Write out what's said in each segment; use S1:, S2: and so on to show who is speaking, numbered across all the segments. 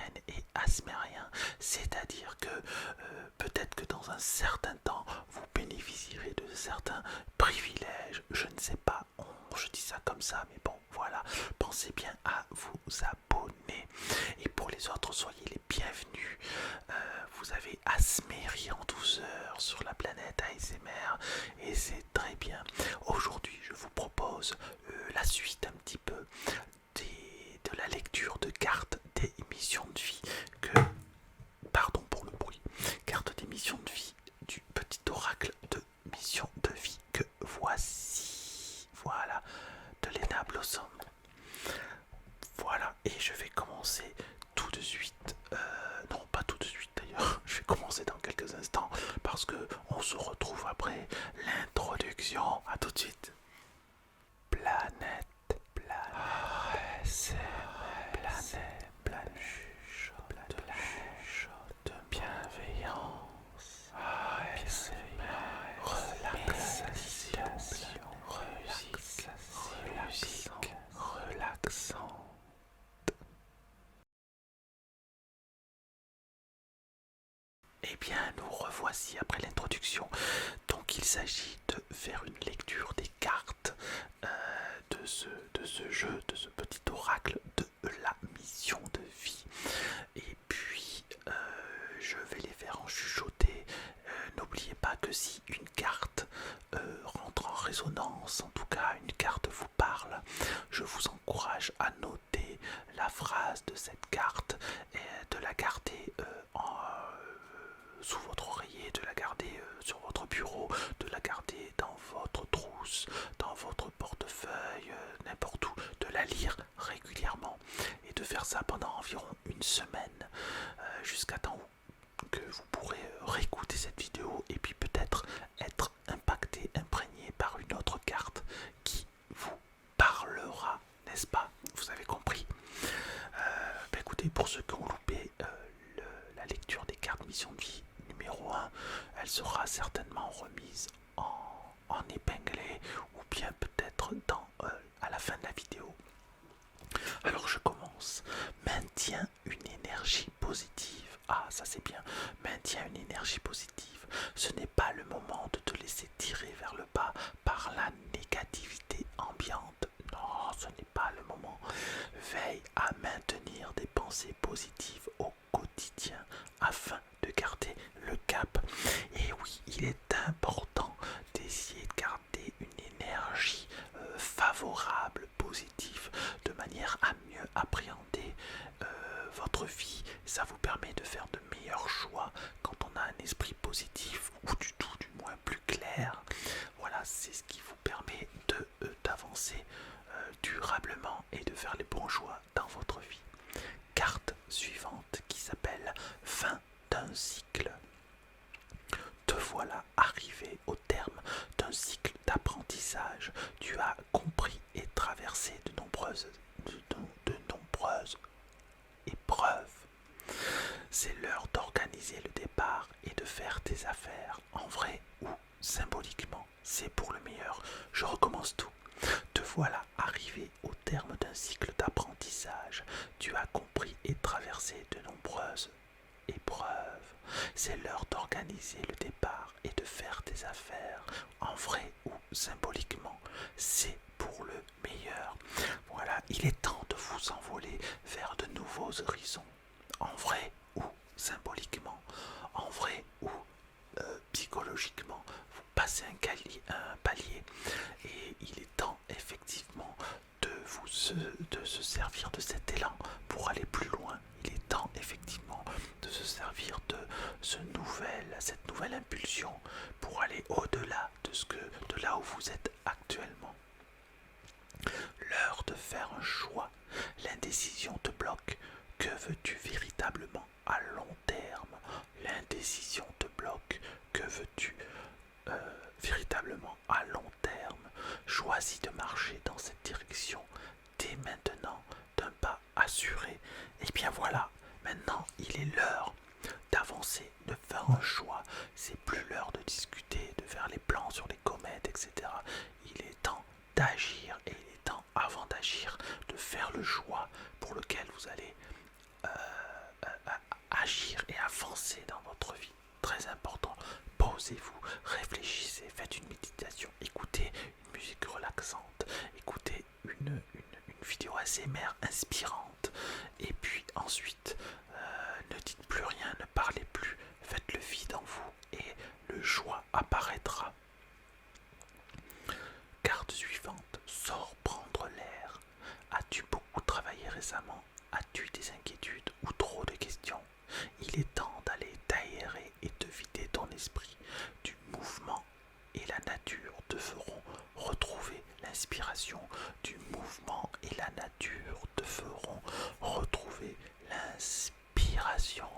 S1: aérienne et asmérien, c'est-à-dire que peut-être que dans un certain temps, vous bénéficierez de certains privilèges, je ne sais pas, je dis ça comme ça, mais bon, voilà, pensez bien à vous abonner. Et pour les autres, soyez les bienvenus. Vous avez Asméry en douceur sur la planète ASMR et c'est très bien. Aujourd'hui, je vous propose la suite un petit peu de la lecture de cartes des missions de vie que, pardon pour le bruit, cartes des missions de vie du petit oracle de mission de vie que voici. Voilà, de Lena Blossom. Voilà, et je vais commencer tout de suite. Non, pas tout de suite d'ailleurs. Je vais commencer dans quelques instants parce que on se retrouve après l'introduction. À tout de suite. Planète, planète, c'est planète, planète, chuchote, de bienveillance, relaxation, musique, relaxant. Eh bien, nous revoici après l'introduction. Donc, il s'agit de faire une lecture des cartes de ce jeu, de ce petit oracle de la mission de vie. Et puis, je vais les faire en chuchoter. N'oubliez pas que si une carte rentre en résonance, en tout cas une carte vous parle, je vous encourage à noter la phrase de cette carte et de la garder sous votre oreiller, de la garder sur votre bureau, de la garder dans votre trousse, dans votre portefeuille, n'importe où, de la lire régulièrement et de faire ça pendant environ une semaine jusqu'à temps que vous pourrez réécouter cette vidéo et puis peut-être être impacté, imprégné par une autre carte qui vous parlera, n'est-ce pas? Vous avez compris. Écoutez, pour ceux qui ont loupé la lecture des cartes mission de vie numéro 1, elle sera certainement remise en épinglé ou bien peut-être à la fin de la vidéo. Alors je commence. Maintiens une énergie positive. Ah, ça c'est bien. Maintiens une énergie positive. Ce n'est pas le moment de te laisser tirer vers le bas par la négativité ambiante. Non, ce n'est pas le moment. Veille à maintenir des pensées positives au quotidien afin de garder le cap. Et oui, il est important d'essayer de garder une énergie favorable, positive, de manière à mieux appréhender votre vie. Ça vous permet de faire de meilleurs choix quand on a un esprit positif ou du tout, du moins plus clair. Voilà, c'est ce qui vous permet d'avancer durablement et de faire les bons choix dans votre vie. Carte suivante qui s'appelle fin d'un cycle. Te voilà arrivé au terme d'un cycle d'apprentissage. Tu as compris et traversé de nombreuses épreuves. C'est l'heure d'organiser le départ et de faire tes affaires, en vrai ou symboliquement. C'est pour le meilleur. Je recommence tout. Te voilà arrivé au terme d'un cycle d'apprentissage. Tu as compris et traversé de nombreuses épreuves. C'est l'heure d'organiser le départ et de faire tes affaires, en vrai ou symboliquement. C'est pour le meilleur. Voilà, il est temps de vous envoler vers de nouveaux horizons, en vrai ou symboliquement, en vrai ou psychologiquement. Vous passez un palier et il est temps effectivement de se servir de cet élan pour aller plus loin. Il est temps effectivement de se servir de cette nouvelle impulsion pour aller au-delà de là où vous êtes actuellement. L'heure de faire un choix. L'indécision te bloque. Que veux-tu véritablement à long terme? L'indécision te bloque. Que veux-tu véritablement à long terme? Choisis de marcher dans cette direction dès maintenant d'un pas assuré. Et bien voilà, maintenant il est l'heure d'avancer, de faire un choix. C'est plus l'heure de discuter, de faire les plans sur les comètes, etc. Il est temps d'agir et il est temps, avant d'agir, de faire le choix pour lequel vous allez avancez dans votre vie. Très important. Posez-vous, réfléchissez, faites une méditation, écoutez une musique relaxante, écoutez une vidéo ASMR inspirante. Et puis ensuite, ne dites plus rien, ne parlez plus, faites le vide en vous et le joie apparaîtra. Carte suivante, sors prendre l'air. As-tu beaucoup travaillé récemment? As-tu des inquiétudes ou trop de questions? Il est temps d'aller t'aérer et de vider ton esprit. Du mouvement et la nature te feront retrouver l'inspiration. Du mouvement et la nature te feront retrouver l'inspiration.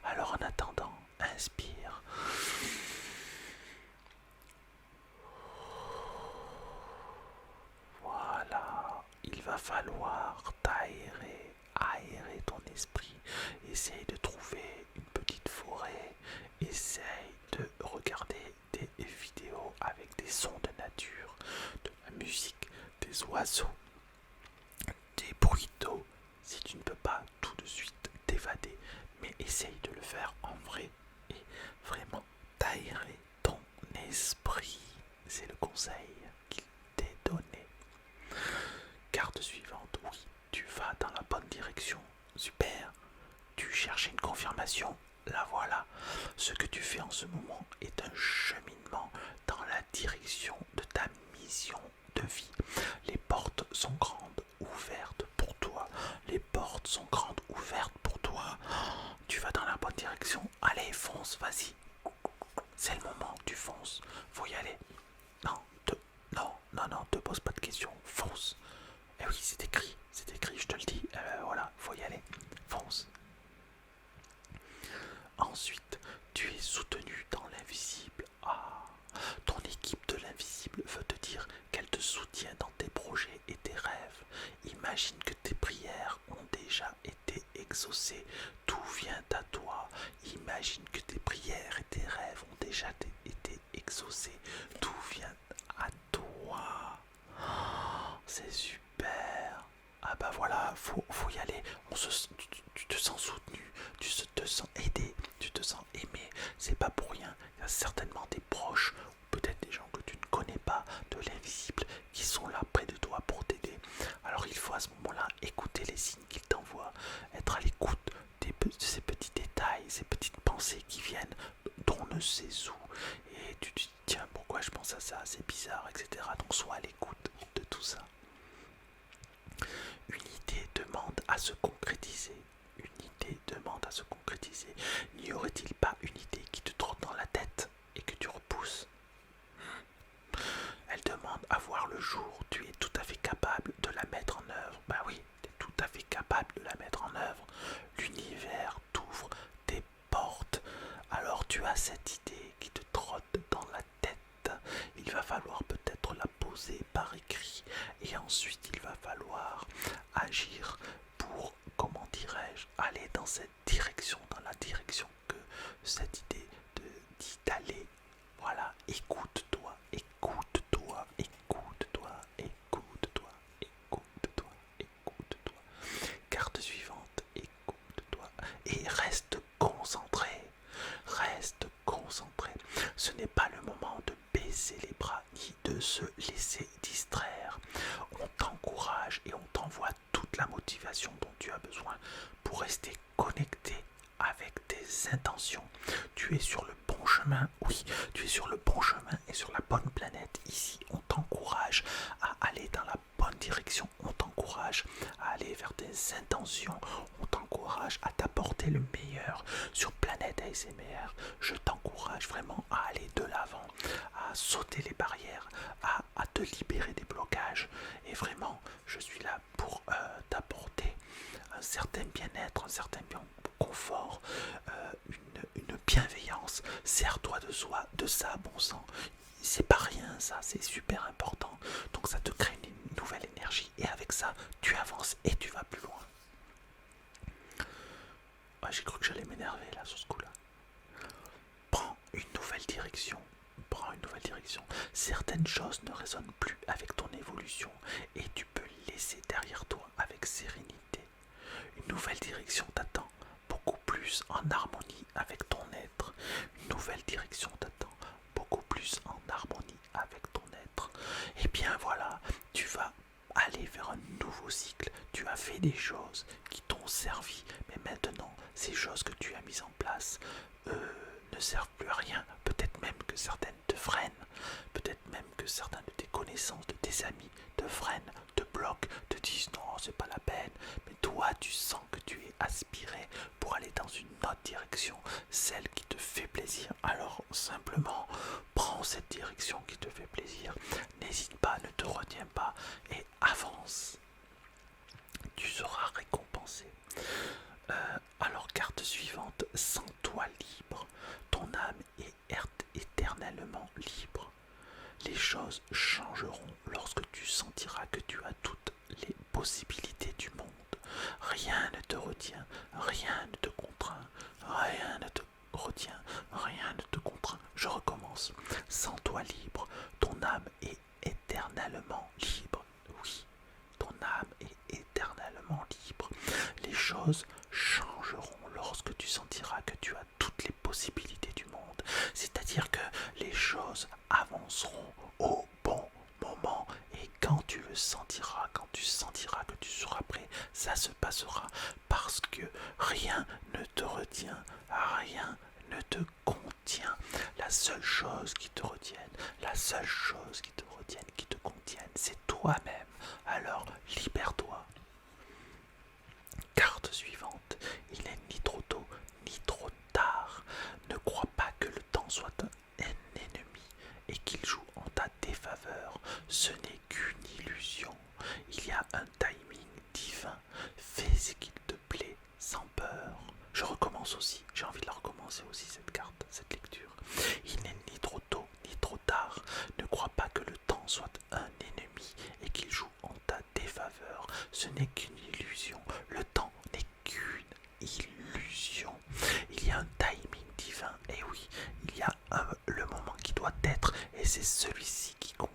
S1: Alors en attendant, inspire. Voilà, il va falloir t'aérer, aérer ton esprit. Essaye de trouver une petite forêt, essaye de regarder des vidéos avec des sons de nature, de la musique, des oiseaux, des bruits d'eau. Si tu ne peux pas tout de suite t'évader, mais essaye de le faire en vrai et vraiment t'aérer ton esprit. C'est le conseil qu'il t'est donné. Carte suivante, oui, tu vas dans la bonne direction. Super. Tu cherchais une confirmation, la voilà. Ce que tu fais en ce moment est un cheminement dans la direction de ta mission de vie. Les portes sont grandes, ouvertes pour toi. Les portes sont grandes, ouvertes pour toi. Tu vas dans la bonne direction. Allez, fonce, vas-y. C'est le moment, tu fonces. Faut y aller. Non, te pose pas de questions. Fonce. Eh oui, c'est écrit, je te le dis. Voilà, faut y aller. Fonce. Ensuite, tu es soutenu dans l'invisible. Ah, ton équipe de l'invisible veut te dire qu'elle te soutient dans tes projets et tes rêves. Imagine que tes prières ont déjà été exaucées. Tout vient à toi. Imagine que tes prières et tes rêves ont déjà été exaucés. Tout vient à toi. Oh, c'est super. Ah bah voilà, faut y aller. Tu te sens soutenu, te sens aidé, tu te sens aimé. C'est pas pour rien. Il y a certainement des proches, ou peut-être des gens que tu ne connais pas, de l'invisible, qui sont là près de toi pour t'aider. Alors il faut à ce moment-là écouter les signes qu'il t'envoie, être à l'écoute de ces petits détails, ces petites pensées qui viennent d'on ne sait où. Et tu te dis, tiens, pourquoi je pense à ça, c'est bizarre, etc. Donc sois à l'écoute de tout ça. Une idée demande à se concrétiser. Une idée demande à se concrétiser. N'y aurait-il pas une idée qui te trotte dans la tête et que tu repousses? Elle demande à voir le jour. Tu es tout à fait capable de la mettre en œuvre. Bah oui, tu es tout à fait capable de la mettre en œuvre. L'univers t'ouvre des portes. Alors tu as cette idée qui te trotte dans la tête. Il va falloir peut-être la poser par écrit et ensuite il va falloir agir pour, comment dirais-je, aller dans cette direction, dans la direction que cette idée te dit d'aller. Voilà, écoute-toi, écoute-toi, écoute-toi, écoute-toi, écoute-toi, écoute-toi. Carte suivante, écoute-toi et reste concentré. Reste concentré. Ce n'est pas le moment de baisser les bras ni de se laisser distraire. On t'encourage et on t'envoie toute la motivation dont tu as besoin pour rester connecté avec tes intentions. Tu es sur le bon chemin, oui, tu es sur le bon chemin et sur la bonne planète. Ici, on t'encourage à aller dans la bonne direction, on t'encourage à aller vers tes intentions, on t'encourage à t'apporter le meilleur. Sur Planète ASMR, je t'encourage vraiment à aller de l'avant, à sauter les barrières, à te libérer des blocages. Et vraiment, je suis là pour t'apporter un certain bien-être, un certain confort, une bienveillance. Sers-toi de ça, bon sang. C'est pas rien ça, c'est super important. Donc ça te crée une nouvelle énergie et avec ça, tu avances et tu vas plus loin. Ah, j'ai cru que j'allais m'énerver là sur ce coup-là. Prends une nouvelle direction. Prends une nouvelle direction. Certaines choses ne résonnent plus avec ton évolution et tu peux les laisser derrière toi avec sérénité. Une nouvelle direction t'attend, beaucoup plus en harmonie avec nouvelle direction t'attend, beaucoup plus en harmonie avec ton être. Et bien voilà, tu vas aller vers un nouveau cycle. Tu as fait des choses qui t'ont servi, mais maintenant, ces choses que tu as mises en place ne servent plus à rien. Peut-être même que certaines te freinent, peut-être même que certains de tes connaissances, de tes amis te freinent, te bloquent, te disent non, c'est pas la peine. Mais toi, tu sens que tu es aspiré pour aller dans une autre direction, celle qui te fait plaisir. Alors simplement, prends cette direction qui te fait plaisir. N'hésite pas, ne te retiens pas et avance. Tu seras récompensé. Alors, carte suivante, sens-toi libre. Ton âme est éternellement libre. Les choses changeront lorsque tu sentiras que tu as toutes les possibilités du monde. Rien ne te retient, rien ne te contraint, rien ne te retient, rien ne te contraint. Je recommence. Sens-toi libre. Ton âme est éternellement libre. Oui, ton âme est éternellement libre. Les choses changeront lorsque tu sentiras que tu as toutes les possibilités du monde. C'est-à-dire que les choses avanceront au bon moment et quand tu le sentiras, quand tu sentiras que tu seras prêt, ça se passera parce que rien ne te retient, rien ne te contient. La seule chose qui te retienne, la seule chose qui te retienne, qui te contienne, c'est toi-même. Alors libère-toi. Carte suivante. Il n'est ni trop tôt ni trop tard. Ne crois pas que le temps soit un ennemi et qu'il joue en ta défaveur. Ce n'est qu'une illusion. Il y a un timing divin. Fais ce qu'il te plaît sans peur. Je recommence aussi. J'ai envie de la recommencer aussi cette carte, cette lecture. Il n'est ni trop tôt ni trop tard. Ne crois pas que le temps soit un ennemi et qu'il joue en ta défaveur. Ce n'est qu'une illusion. Le temps n'est qu'une illusion. Il y a un timing divin. Et oui, il y a le moment qui doit être et c'est celui-ci qui compte.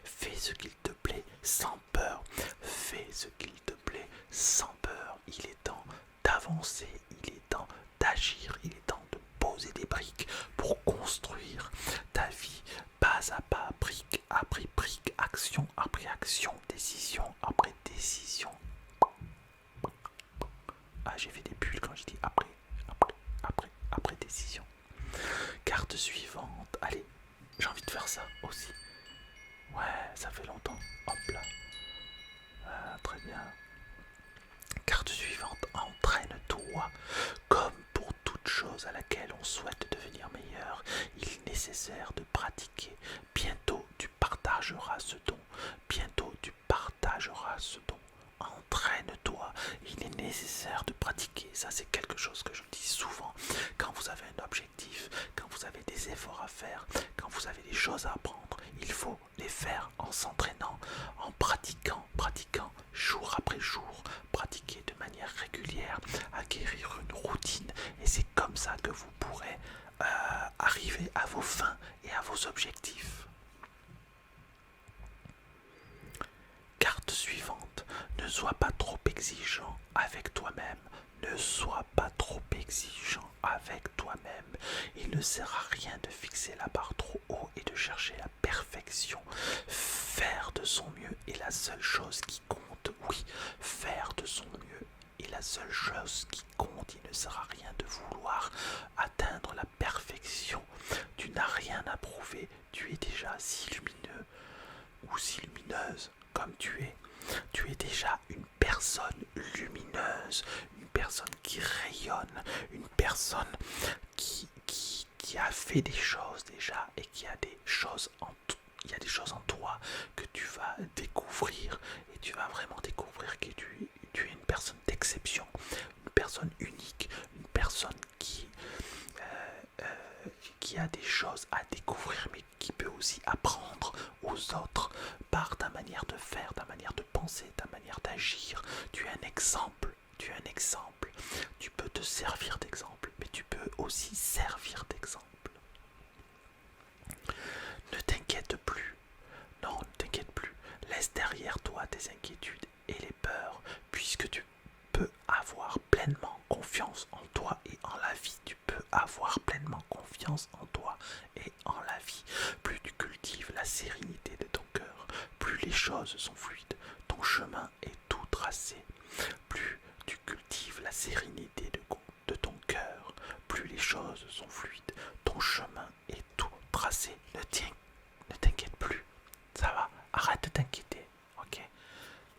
S1: Fais ce qu'il te plaît sans peur. Fais ce qu'il te plaît sans peur. Il est temps d'avancer. Il est temps d'agir. Il est temps de poser des briques pour construire ta vie pas à pas, brique après brique, action après action, décision après décision. Ah, j'ai fait des bulles quand je dis après décision. Carte suivante. Allez, j'ai envie de faire ça aussi. Ouais, ça fait longtemps. Hop là. Ah, très bien. Carte suivante. Entraîne-toi. Comme pour toute chose à laquelle on souhaite devenir meilleur, il est nécessaire de pratiquer. Bientôt, tu partageras ce don. Bientôt, tu partageras ce don. Entraîne-toi. Il est nécessaire de pratiquer. Ça, c'est quelque chose que je dis souvent. Quand vous avez un objectif, quand vous avez des efforts à faire, quand vous avez des choses à apprendre, il faut les faire en s'entraînant, en pratiquant, jour après jour, pratiquer de manière régulière, acquérir une routine. Et c'est comme ça que vous pourrez arriver à vos fins et à vos objectifs. Carte suivante. Ne sois pas trop exigeant avec toi-même. Ne sois pas trop exigeant avec toi-même. Il ne sert à rien de fixer la barre trop haut et de chercher la perfection. Faire de son mieux est la seule chose qui compte. Oui, faire de son mieux est la seule chose qui compte. Il ne sert à rien de vouloir atteindre la perfection. Tu n'as rien à prouver. Tu es déjà si lumineux ou si lumineuse comme tu es. Tu es déjà une personne lumineuse, une personne qui rayonne, une personne qui a fait des choses déjà et qui a des choses il y a des choses en toi que tu vas découvrir et tu vas vraiment découvrir que tu es une personne d'exception, une personne unique, une personne qui a des choses à découvrir mais qui peut aussi apprendre aux autres par ta manière de faire, ta manière de penser, ta manière d'agir. Tu es un exemple, tu peux te servir d'exemple mais tu peux aussi servir d'exemple. Ne t'inquiète plus, non, ne t'inquiète plus, laisse derrière toi tes inquiétudes et les peurs puisque tu peux avoir pleinement confiance en toi et en la vie. Tu peux avoir pleinement confiance en toi vie, plus tu cultives la sérénité de ton cœur, plus les choses sont fluides, ton chemin est tout tracé. Plus tu cultives la sérénité de ton cœur, plus les choses sont fluides, ton chemin est tout tracé. Ne t'inquiète plus, ça va, arrête de t'inquiéter, ok?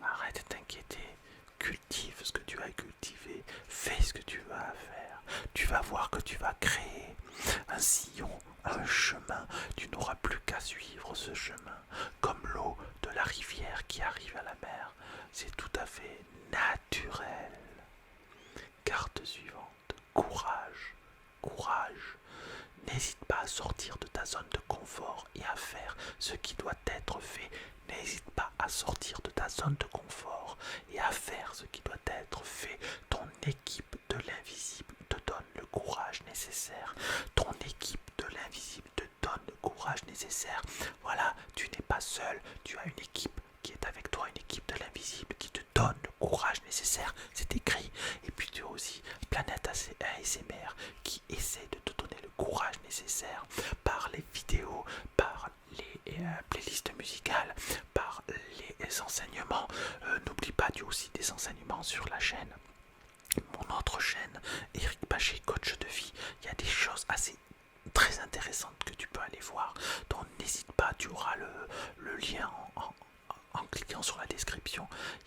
S1: Arrête de t'inquiéter, cultive ce que tu as cultivé, fais ce que tu vas faire. Tu vas voir que tu vas créer un sillon, un chemin. Tu n'auras plus qu'à suivre ce chemin, comme l'eau de la rivière qui arrive à la mer. C'est tout à fait naturel. Carte suivante, courage, courage. N'hésite pas à sortir de ta zone de confort et à faire ce qui doit être fait. N'hésite pas à sortir de ta zone de confort et à faire ce qui doit être fait. Ton équipe de l'invisible te donne le courage nécessaire. Ton équipe de l'invisible te donne le courage nécessaire. Voilà, tu n'es pas seul. Tu as une équipe qui est avec toi, une équipe de l'invisible qui te donne le courage nécessaire. C'est écrit. Et puis tu as aussi Planète ASMR qui essaie de te donner le courage nécessaire par les vidéos, par les playlists musicales, par les enseignements. N'oublie pas, tu as aussi des enseignements sur la chaîne. Mon autre chaîne, Eric Bachet, coach de vie. Il y a des choses assez très intéressantes que tu peux aller voir. Donc n'hésite pas, tu auras le lien en cliquant sur la description.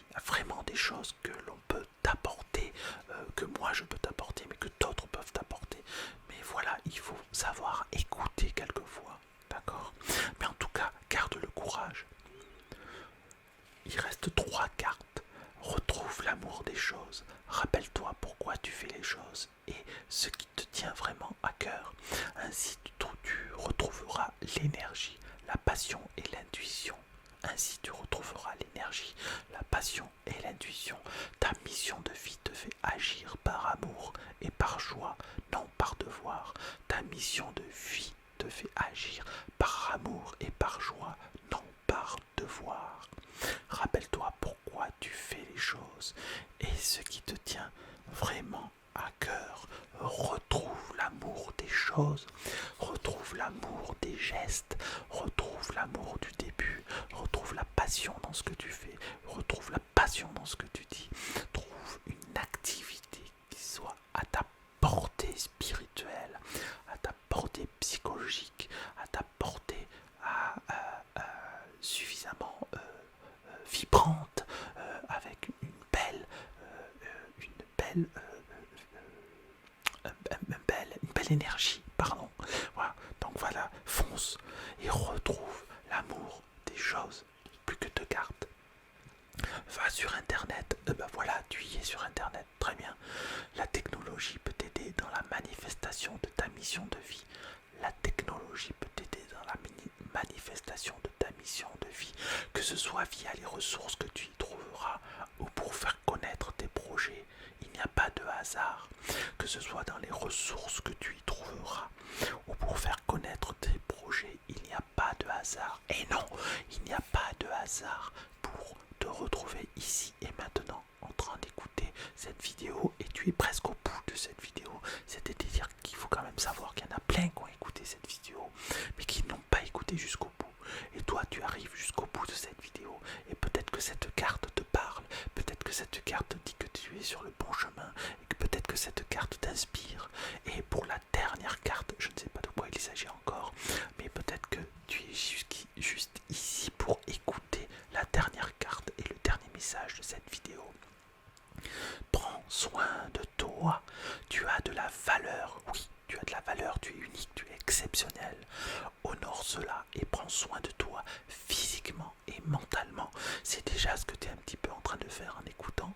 S1: Il y a vraiment des choses que l'on peut t'apporter, que moi je peux t'apporter, mais que d'autres peuvent t'apporter. Mais voilà, il faut savoir écouter quelquefois, d'accord? Mais en tout cas, garde le courage. Il reste 3 cartes. Retrouve l'amour des choses. Rappelle-toi pourquoi tu fais les choses et ce qui te tient vraiment à cœur. Ainsi, tu retrouveras l'énergie, la passion et l'intuition. Ainsi, tu retrouveras l'énergie, la passion et l'intuition. Ta mission de vie te fait agir par amour et par joie, non par devoir. Ta mission de vie te fait agir par amour et par joie, non par devoir. Rappelle-toi pourquoi tu fais les choses et ce qui te tient vraiment à cœur. Retrouve l'amour des choses, retrouve l'amour des gestes, retrouve l'amour du début, retrouve la passion dans ce que tu fais, retrouve la passion dans ce que tu dis. Trouve une activité qui soit à ta portée spirituelle, à ta portée psychologique, à ta portée suffisamment vibrante, avec une belle énergie, pardon. Voilà. Donc voilà, fonce et retrouve l'amour des choses. Plus que 2 cartes. Va sur internet, voilà, tu y es sur internet, très bien. La technologie peut t'aider dans la manifestation de ta mission de vie. La technologie peut t'aider dans la manifestation de ta mission de vie, que ce soit via les ressources que tu y trouveras ou pour faire connaître tes projets. Il n'y a pas de hasard, que ce soit dans les ressources que tu y trouveras ou pour faire connaître tes projets. Il n'y a pas de hasard. Et non, il n'y a pas de hasard pour te retrouver ici et maintenant en train d'écouter cette vidéo, et tu es presque au bout de cette vidéo. C'est-à-dire qu'il faut quand même savoir qu'il y en a plein qui ont écouté cette vidéo mais qui n'ont pas écouté jusqu'au bout. Et toi, tu arrives jusqu'au bout de cette vidéo et peut-être que cette carte te parle, peut-être que cette carte te dit que tu es sur le bon chemin et que peut-être que cette carte t'inspire. Et pour la dernière carte, je ne sais pas de quoi il s'agit encore, mais peut-être que tu es juste ici pour écouter la dernière carte et le dernier message de cette vidéo. Prends soin de toi, tu as de la valeur, oui, tu as de la valeur, tu es unique, tu es exceptionnel. Honore cela et prends soin de toi physiquement et mentalement. C'est déjà ce que tu es un petit peu en train de faire en écoutant,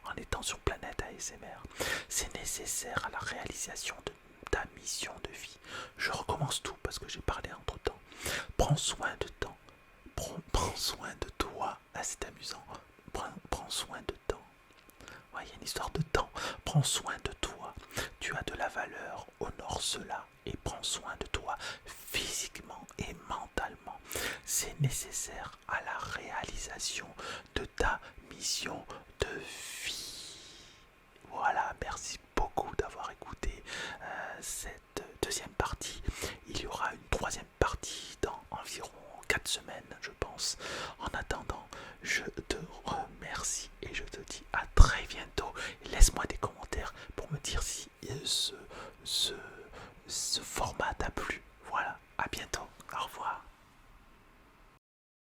S1: en étant sur Planète ASMR. C'est nécessaire à la réalisation de ta mission de vie. Je recommence tout parce que j'ai parlé entre temps. Prends soin de temps. Prends soin de toi. Ah, c'est amusant. Prends soin de temps. Ouais, il y a une histoire de temps. Prends soin de toi. Tu as de la valeur. Honore cela et prends soin de toi physiquement et mentalement. C'est nécessaire à la réalisation de ta mission de vie. Voilà, merci beaucoup d'avoir écouté cette deuxième partie